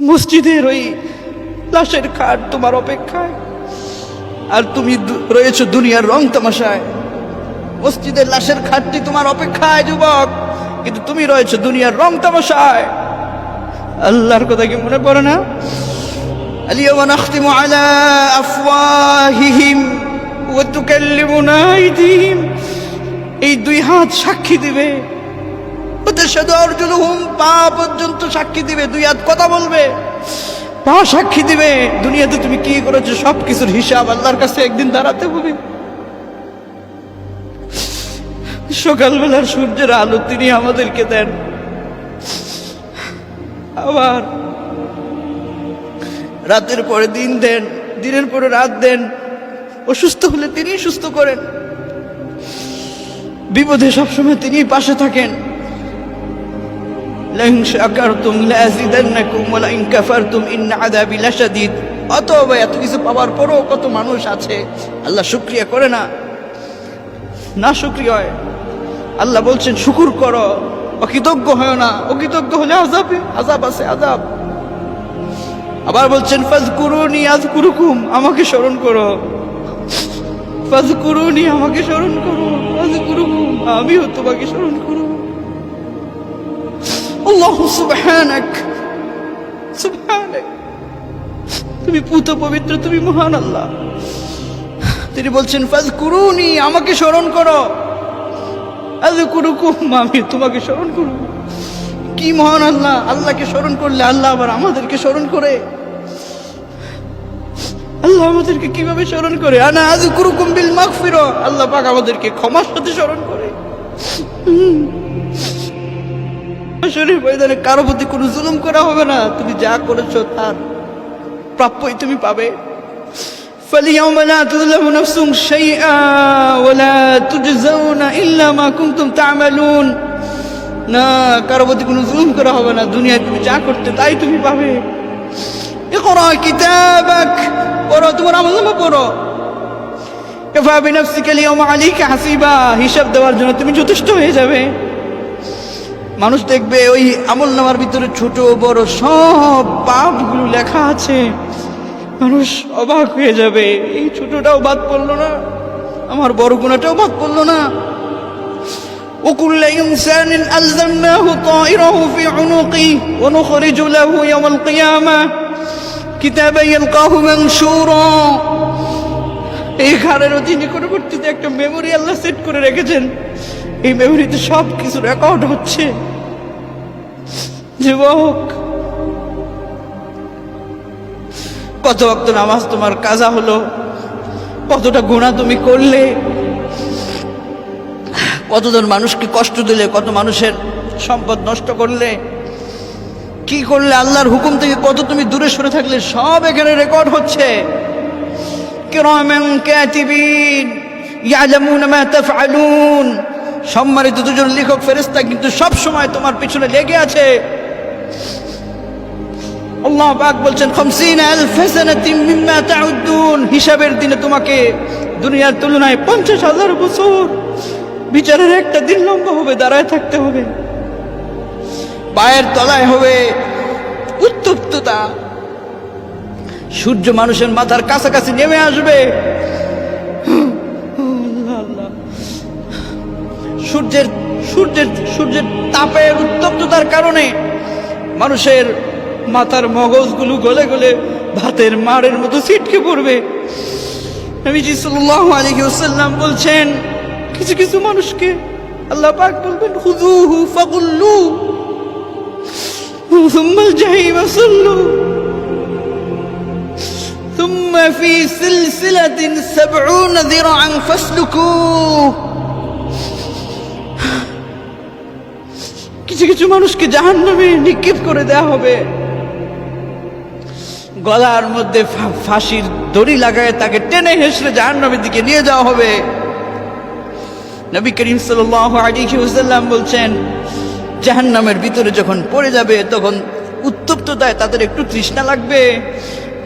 মসজিদের ওই লাশের খাট তোমার অপেক্ষায়, আর তুমি রয়েছো দুনিয়ার রং তামাশায়। মসজিদের লাশের খাটটি তোমার অপেক্ষায় যুবক, কিন্তু তুমি রয়েছো দুনিয়ার রং তামাশায়। আল্লাহর কথা কি মনে পড়ে না? আলিয়াওমা নাখতিমু আলা আফওয়াহিহিম ওয়া তুকাল্লিমুনা আইদিহিম, এই দুই হাত সাক্ষী দিবে। ওয়াতাশহাদু আরজুলুহুম, পা পর্যন্ত সাক্ষী দিবে। দুই হাত কথা বলবে, পা সাক্ষী দিবে। দুনিয়াতে তুমি কি করেছো সবকিছুর হিসাব আল্লাহর কাছে একদিন দাঁড়াতে হবে। সকালবেলার সূর্যের আলো তিনি আমাদেরকে দেন, আবার রাতের পরে দিন দেন, দিনের পরে রাত দেন। অসুস্থ হলে তিনি সুস্থ করেন, বিপদে সবসময় তিনি পাশে থাকেন। লাইন শাকারতুম লাযিদান্নাকুম ওয়া লাইন কাফারতুম ইন্না আযাবি লাশাদীদ। অতএব এত কিছু পাওয়ার পরও কত মানুষ আছে আল্লাহ শুকরিয়া করে না, না শুকরিয়া হয়। আল্লাহ বলছেন শুকুর করো, অকৃতজ্ঞ হয় না। অকৃতজ্ঞ হলে আযাব আছে, আযাব। আবার বলছেন ফাযকুরুনি আযকুরুকুম, আমাকে স্মরণ করো। ফাযকুরুনি, আমাকে স্মরণ করো। আযকুরুকুম, আমিও তোমাকে স্মরণ করব। আল্লাহু সুবহানাক, সুবহানাক, তুমি পুত পবিত্র, তুমি মহান আল্লাহ। তিনি বলছেন ফাযকুরুনি, আমাকে স্মরণ করো। আযকুরুকুম, আমি তোমাকে স্মরণ করব। কি মহান আল্লাহ! আল্লাহকে স্মরণ করলে আল্লাহ আবার আমাদেরকে স্মরণ করে। আল্লাহ আমাদেরকে কিভাবে স্মরণ করে? আনা আযকুরুকুম বিল মাগফিরা, আল্লাহ পাক আমাদেরকে ক্ষমার সাথে স্মরণ করে। হাসরের ময়দানে কারো প্রতি কোনো জুলুম করা হবে না। তুমি যা করেছো তার প্রাপ্যই তুমি পাবে। ফালিয়াওমা লা তুযলামু নাফসুন শাইআ ওয়া লা তুজজাউনা ইল্লা মা কুনতুম তা'মালুন। না, কারো প্রতি কোনো জুলুম করা হবে না। দুনিয়ায় তুমি যা করতে তাই তুমি পাবে। ইকরা কিতাবাক, পড়ো, তোমার আমলনামা পড়ো। কাফা বিনাফসিকা আল-ইয়াওমা আলাইকা হাসিবা, হিসাব দেওয়ার জন্য তুমি যথেষ্ট হয়ে যাবে। মানুষ দেখবে ওই আমলনামার ভিতরে ছোট বড় সব পাপগুলো লেখা আছে। মানুষ অবাক হয়ে যাবে, এই ছোটটাও বাদ পড়লো না, আমার বড় গুনাহটাও বাদ পড়লো না। وكل إنسان ألزمناه طائره في عنقه ونخرج له يوم القيامة كتابا يلقاه منشورا। এই ঘরের অতি নিকটবর্তীতে একটা মেমোরি আল্লাহ সেট করে রেখেছেন। এই মেমোরিতে সব কিছু রেকর্ড হচ্ছে। যুবক, কত ওয়াক্ত নামাজ তোমার কাজা হলো, কতটা গুনাহ তুমি করলে, কতজন মানুষকে কষ্ট দিলে, কত মানুষের সম্পদ নষ্ট করলে, কি করলে, আল্লাহর হুকুম থেকে কত তুমি দূরে সরে থাকলে, সব এখানে রেকর্ড হচ্ছে। কিরামান কাতিবিন ইয়ালামুনা মা তাফআলুন, সম্মানিত দুজন লেখক ফেরেশতা কিন্তু সব সময় তোমার পিছনে লেগে আছে। আল্লাহ পাক বলছেন 50000 সানাতিন মিম্মা তাউদ্দুন, হিসাবের দিনে তোমাকে দুনিয়ার তুলনায় 50,000 বছর বিচারের একটা দিন লম্বা হবে, দাঁড়ায় থাকতে হবে। পায়ের তলায় হবে উত্তপ্ততা, সূর্য মানুষের মাথার কাছাকাছি নেমে আসবে। সূর্যের তাপের উত্তপ্ততার কারণে মানুষের মাথার মগজগুলো গলে গলে ভাতের মাড়ের মতো ছিটকে পড়বে। নবীজি সাল্লাল্লাহু আলাইহি ওয়াসাল্লাম বলছেন, কিছু কিছু মানুষকে আল্লাহ পাক বলবেন খুযুহু ফাগুল্লু সুম্মাল জাহিমা সাল্লু সুম্মা ফি সিলসিলাতিন 70 যিরাআন ফাসলুকুহু। কিছু কিছু মানুষকে জাহান্নামে নিক্ষেপ করে দেয়া হবে, গলার মধ্যে ফাঁসির দড়ি লাগায় তাকে টেনে হেসড়ে জাহান্নামের দিকে নিয়ে যাওয়া হবে। নবী করিম সাল্লাল্লাহু আলাইহি ওয়াসাল্লাম বলছেন, জাহান্নামের ভিতরে যখন পড়ে যাবে তখন উত্তপ্ততায় তাদের একটু তৃষ্ণা লাগবে।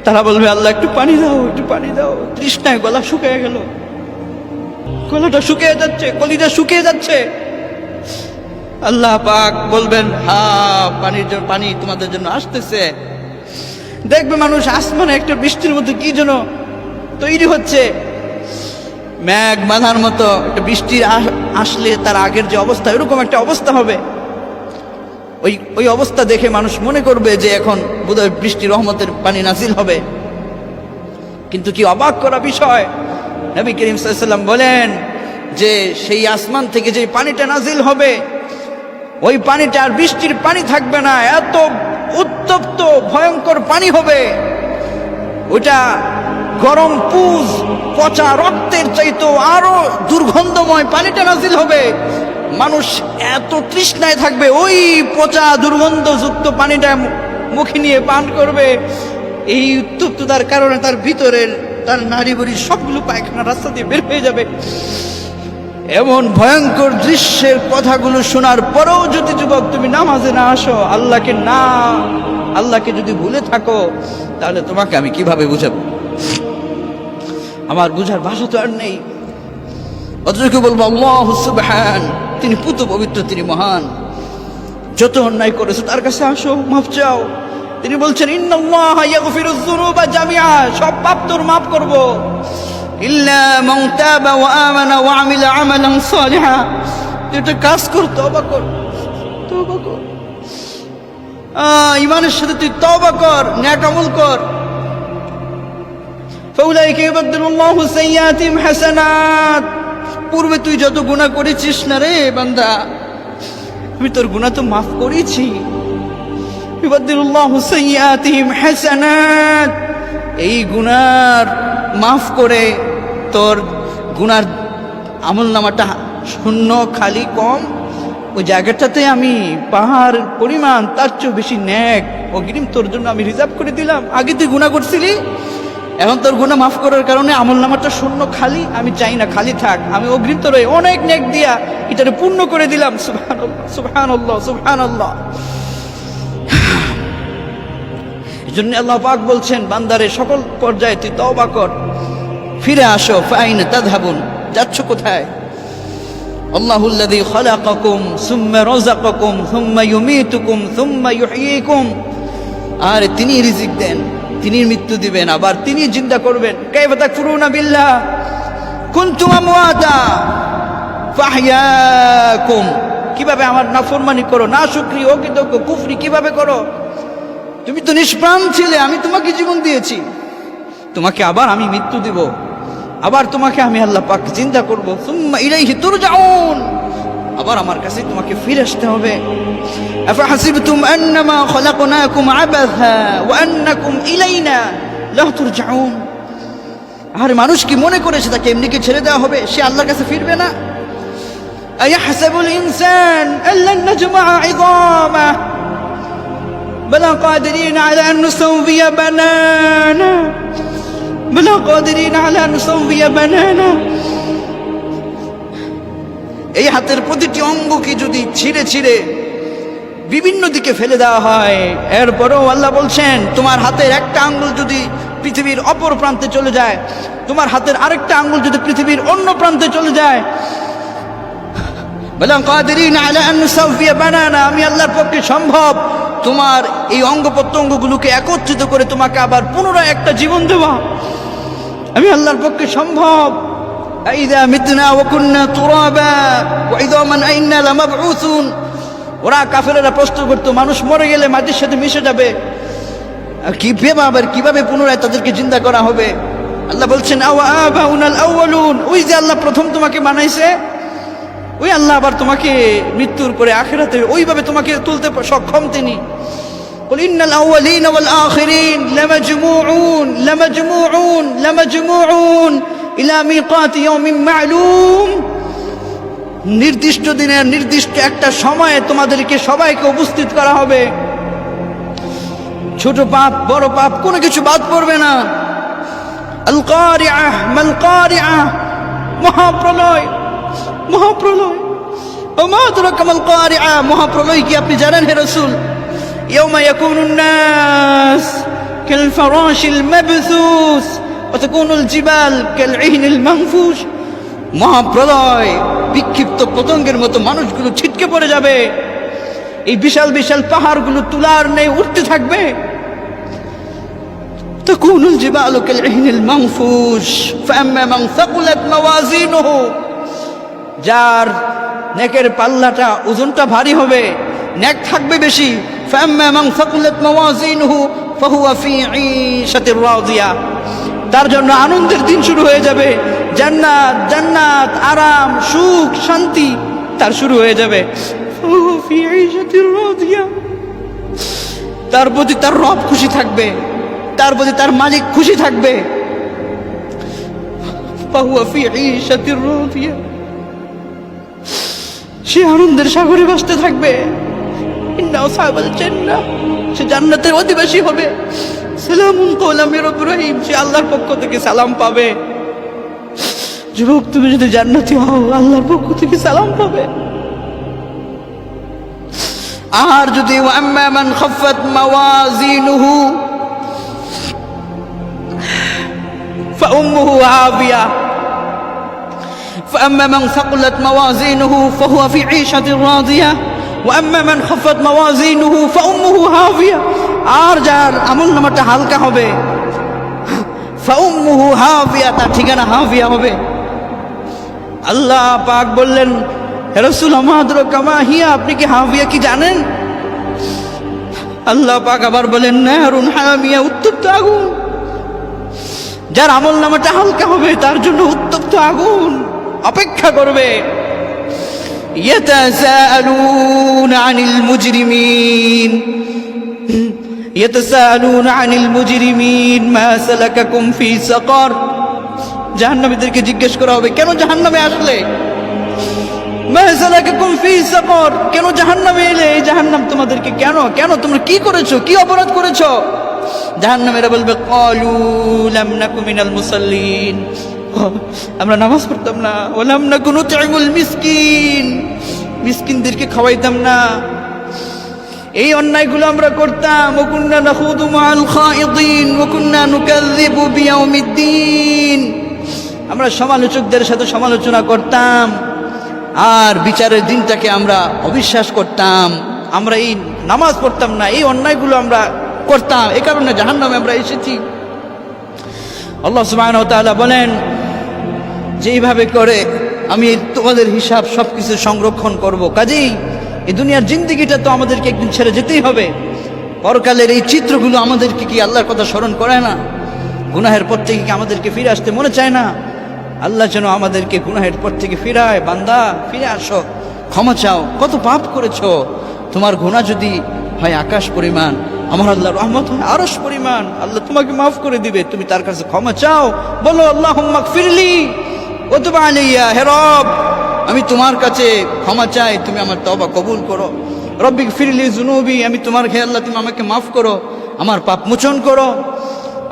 তারা বলবে, আল্লাহ একটু পানি দাও, একটু পানি দাও। তৃষ্ণায় গলা শুকিয়ে গেল, গলাটা শুকিয়ে যাচ্ছে, কলিজা শুকিয়ে যাচ্ছে। আল্লাহ পাক বলবেন, হ্যাঁ, পানি তোমাদের জন্য আসতেছে। দেখবে মানুষ আসমানে একটা বৃষ্টির মতো কি যেন তৈরি হচ্ছে, মেঘ বাঁধার মতো একটা বৃষ্টি আসলে তার আগের যে অবস্থা, এরকম একটা অবস্থা হবে। ওই অবস্থা দেখে মানুষ মনে করবে যে এখন বোধহয় বৃষ্টি রহমতের পানি নাজিল হবে। কিন্তু কি অবাক করা বিষয়, নবী করিম সাল্লাল্লাহু আলাইহি ওয়াসাল্লাম বলেন যে সেই আসমান থেকে যে পানিটা নাজিল হবে, ওই পানিটা আর বৃষ্টির পানি থাকবে না, এত উত্তপ্ত ভয়ঙ্কর পানি হবে। ওইটা গরম পুজ পচা রক্তের চাইতো আরো দুর্গন্ধময় পানিটা নাজিল হবে। মানুষ এত তৃষ্ণায় থাকবে, ওই পচা দুর্গন্ধযুক্ত পানিটা মুখে নিয়ে পান করবে। এই উত্তপ্ততার কারণে তার ভিতরের তার নারী বুড়ি সবগুলো পায়খানা রাস্তা দিয়ে বের হয়ে যাবে। এমন ভয়ঙ্কর দৃশ্যের কথাগুলো শোনার পরেও যদি যুবক তুমি নামাজে না আসো, আল্লাহকে যদি ভুলে থাকো, তাহলে তোমাকে আমি কিভাবে বুঝাবো? আমার বুঝার ভাষা তো আর নেই। অতটুকু বলবো আল্লাহু সুবহান, তিনি পুত পবিত্র, তিনি মহান। যত অন্যায় করেছো তার কাছে আসো, মাফ চাও। তিনি বলছেন ইন্নাল্লাহা ইয়াগফিরুয যুনুবা জামিআ, সব পাপ তোর মাফ করব, ইল্লা মান তাবা ওয়া আমানা ওয়া আমিলা আমালান সালিহা। তুই একটা কাজ কর, তওবা কর, ঈমানের সাথে তুই তওবা কর, নেক আমল কর। ফাউলাইকা ইউবাদদিলুল্লাহু সাইয়্যাতিহিম হাসানাত। পূর্বে তুই যত গুনাহ করেছিস না রে বান্দা, আমি তোর গুনাহ তো মাফ করেছি। ইউবাদদিলুল্লাহু সাইয়্যাতিহিম হাসানাত, এই গুনার মাফ করে তোর গুনার আমলনামাটা শূন্য খালি কম, ওই জায়গাটাতে আমি পাহাড় পরিমাণ তার চেয়ে বেশি নেক অগ্রিম তোর জন্য আমি রিজার্ভ করে দিলাম। আগে তুই গুনাহ করছিলি, এখন তোর গুনাহ মাফ করার কারণে আমলনামাটা শূন্য খালি, আমি চাই না খালি থাক, আমি অগ্রিম তোর অনেক নেক দিয়া এটারে পূর্ণ করে দিলাম। সুবহানাল্লাহ, সুবহানাল্লাহ, সুবহানাল্লাহ। এজন্য আল্লাহ পাক বলছেন, বান্দারে সকল পর্যায়ে তুই তওবা কর, ফিরে আসো। ফাইনা তাযহাবুন, যাচ্ছ কোথায়? আল্লাহুল্লাযী খালাকাকুম সুম্মা রাযাকাকুম সুম্মা ইউমীতুকুম সুম্মা ইউহয়ীকুম। আর তিনি রিজিক দেন, তিনি মৃত্যু দিবেন, আবার তিনি জিন্দা করবেন। কাইফা তাকফুরুনা বিল্লাহ কুনতুম আমওয়াতা ফাহইয়াকুম, কিভাবে আমার নাফরমানি করো, নাশুকরি, অকৃতজ্ঞ, কুফরি কিভাবে করো? তুমি তো নিষ্প্রাণ ছিলে, আমি তোমাকে জীবন দিয়েছি, তোমাকে আবার আমি মৃত্যু দিব, আবার তোমাকে আমি আল্লাহ পাক চিন্তা করব। সুম্মা ইলাইহি তুরজাউন, আবার আমার কাছে তোমাকে ফিরে আসতে হবে। আফাহাসিবতুম আন্নামা খালাকনাকুম আবাসা ওয়া আন্নাকুম ইলাইনা লা তুরজাউন। আর মানুষ কি মনে করেছে তাকে এমনি কি ছেড়ে দেওয়া হবে, সে আল্লাহর কাছে ফিরবে না? আয়াহসাবুল ইনসান আল্লান নাজমা'a 'ইযামা بلا قادرين على أن نسوي بنانا بلا قادرين على أن نسوي بنانا। এই হাতের প্রতিটি অঙ্গকে যদি ছিঁড়ে ছিঁড়ে বিভিন্ন দিকে ফেলে দেওয়া হয়, এরপরেও আল্লাহ বলছেন তোমার হাতের একটা আঙ্গুল যদি পৃথিবীর অপর প্রান্তে চলে যায়, তোমার হাতের আরেকটা আঙ্গুল যদি পৃথিবীর অন্য প্রান্তে চলে যায়, বলা কাদিরিন আলা আন নুসাউফিয়া বানানা, আমি আল্লাহর পক্ষে সম্ভব তোমার এই অঙ্গ প্রত্যঙ্গগুলোকে একত্রিত করে তোমাকে আবার পুনরায় একটা জীবন দেওয়া, আমি আল্লাহর পক্ষে সম্ভব। আইযা মিতনা ওয়া কুননা তুরাবা ওয়া ইযামান আইন্না লামাবউসুন। ওরা কাফেরেরা প্রশ্ন করতো, মানুষ মরে গেলে মাটির সাথে মিশে যাবে, আর কিভাবে পুনরায় তাদেরকে জিন্দা করা হবে? আল্লাহ বলছেন আওয়া আবাউনাল আউয়ালুন, ওই যে আল্লাহ প্রথম তোমাকে বানাইছে, ওই আল্লাহ আবার তোমাকে মৃত্যুর পরে আখিরাতে ওইভাবে তোমাকে তুলতে সক্ষম তিনি। কুল ইন্নাল আউয়ালিনা ওয়াল আখিরিন লামাজমুউন ইলা মিকাতি ইয়াউমিন মা'লুম। নির্দিষ্ট দিনের নির্দিষ্ট একটা সময়ে তোমাদেরকে সবাইকে উপস্থিত করা হবে। ছোট পাপ বড় পাপ কোনো কিছু বাদ পড়বে না। আল কারিআহ মাল কারিআহ, মহাপ্রলয়, মহাপ্রলয়। ওমা আদরাকা মাল কারিআহ, মহাপ্রলয় কি আপনি জানেন হে রাসূল? ইয়াউমা ইয়াকুনুন নাস কাল ফারাশিল মাবসুস ওয়া তাকুনুল জিবাল কাল ইহনিল মানফুশ। মহাপ্রলয়, বিক্ষিপ্ত পতঙ্গের মতো মানুষগুলো ছিটকে পড়ে যাবে, এই বিশাল বিশাল পাহাড়গুলো তুলার নেই উঠতে থাকবে। تكون الجبال كالعهن المنفوش فأما من ثقلت موازينه যার নেকের পাল্লাটা ওজনটা ভারী হবে নেক থাকবে বেশি فأما من ثقلت موازينه فهو في عيشة راضية তার জন্য আনন্দের দিন শুরু হয়ে যাবে জান্নাত জান্নাত আরাম সুখ শান্তি তার শুরু হয়ে যাবে فهو في عيشة راضية তার প্রতি তার রব খুশি থাকবে তার প্রতি তার মালিক খুশি থাকবে فهو في عيشة راضية সে আনন্দের সাগরে ভাসতে থাকবে ইন্না আসহাবাল জান্নাহ সে জান্নাতের অধিবাসী হবে সালামুন কওলাম মির রাব্বির রহিম সে আল্লাহর পক্ষ থেকে সালাম পাবে যুবক তুমি যদি জান্নাতি হও আল্লাহর পক্ষ থেকে সালাম পাবে আর যদি ওয়াম্মা মান খাফফাত মাওয়াজিনুহু فأمه هاوية فأما من ثقلت موازينه فهو في عيشة راضية وأما من خفت موازينه فأمه هاوية আর যার আমলনামাটা হালকা হবে فأمه هاوية তার ঠিকানা হাবিয়া হবে আল্লাহ পাক বললেন হে রাসূল আমাদরকা মা হিয়া আপনি কি হাবিয়া কি জানেন আল্লাহ পাক আবার বলেন নারুন হামিয়া উত্তপ্ত আগুন যার আমলনামাটা হালকা হবে তার জন্য উত্তপ্ত আগুন অপেক্ষা করবে يتساءلون عن المجرمين يتساءلون عن المجرمين ما سلككم في سقر জাহান্নামীদেরকে জিজ্ঞেস করা হবে কেন জাহান্নামে আসলে ما سلككم في سقر কেন জাহান্নামে এলে এই জাহান্নাম তোমাদেরকে কেন কেন তোমরা কি করেছো কি অপরাধ করেছো জাহান্নামীরা বলবে ক্বালু লাম নাকু মিনাল মুসাল্লিন আমরা নামাজ পড়তাম না ওয়ালাম নাকু নুতইমুল মিসকিন মিসকিনদেরকে খাওয়াইতাম না এই অন্যায়গুলো আমরা করতাম ওয়া কুননা নাখুদু মাআল খায়িদিন ওয়া কুননা নুকাযযিবু বিয়াউমিদ্দিন আমরা সমালোচকদের সাথে সমালোচনা করতাম আর বিচারের দিনটাকে আমরা অবিশ্বাস করতাম আমরা এই নামাজ পড়তাম না এই অন্যায়গুলো আমরা করতাম এই কারণে জাহান্নামে আমরা এসেছি আল্লাহ সুবহানাহু ওয়া তাআলা বলেন যে এইভাবে করে আমি তোমাদের হিসাব সবকিছু সংরক্ষণ করব কাজেই এই দুনিয়ার জিন্দেগিটা তো আমাদেরকে একদিন ছেড়ে যেতেই হবে পরকালের এই চিত্রগুলো আমাদেরকে কি আল্লাহর কথা স্মরণ করায় না গুনাহের পর থেকে কি আমাদেরকে ফিরে আসতে মনে চায় না আল্লাহ যেন আমাদেরকে গুনাহের পর থেকে ফিরায় বান্দা ফিরে আসো ক্ষমা চাও কত পাপ করেছো তোমার গুনাহ যদি হয় আকাশ পরিমাণ আমার আল্লাহর রহমত হয় আরশ পরিমাণ আল্লাহ তোমাকে মাফ করে দিবে তুমি তার কাছে ক্ষমা চাও বলো আল্লাহুম্মা গফিরলি ওয়া তুব আলাইয়া হে রব আমি তোমার কাছে ক্ষমা চাই তুমি আমার তওবা কবুল করো রব্বি গফিরলি যুনুবি আমি তোমার হে আল্লাহ তুমি আমাকে মাফ করো আমার পাপ মোচন করো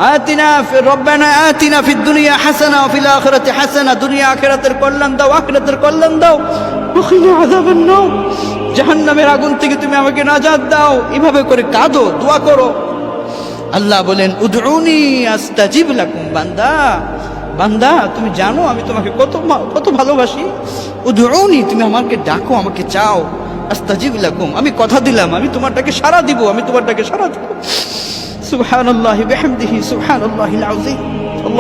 আতিনা রব্বানা আতিনা ফিদ দুনিয়া হাসানা ওয়া ফিল আখিরাতি হাসানা দুনিয়া আখিরাতের কল্যাণ দাও আখিরাতের কল্যাণ দাও ওয়া কিনা আযাবান নার জাহান্নামের আগুন থেকে তুমি আমাকে নাজাত দাও এভাবে করে কাঁদো দোয়া করো আল্লাহ বলেন উদউনি আস্তাজিব লাকুম বান্দা বান্দা তুমি জানো আমি তোমাকে কত কত ভালোবাসি উদউনি তুমি আমাকে ডাকো আমাকে চাও আস্তাজিব লাকুম আমি কথা দিলাম আমি তোমারটাকে সাড়া দিব আমি তোমারটাকে সাড়া দিব সুবহানাল্লাহি বিহামদিহি সুবহানাল্লাহিল আযীম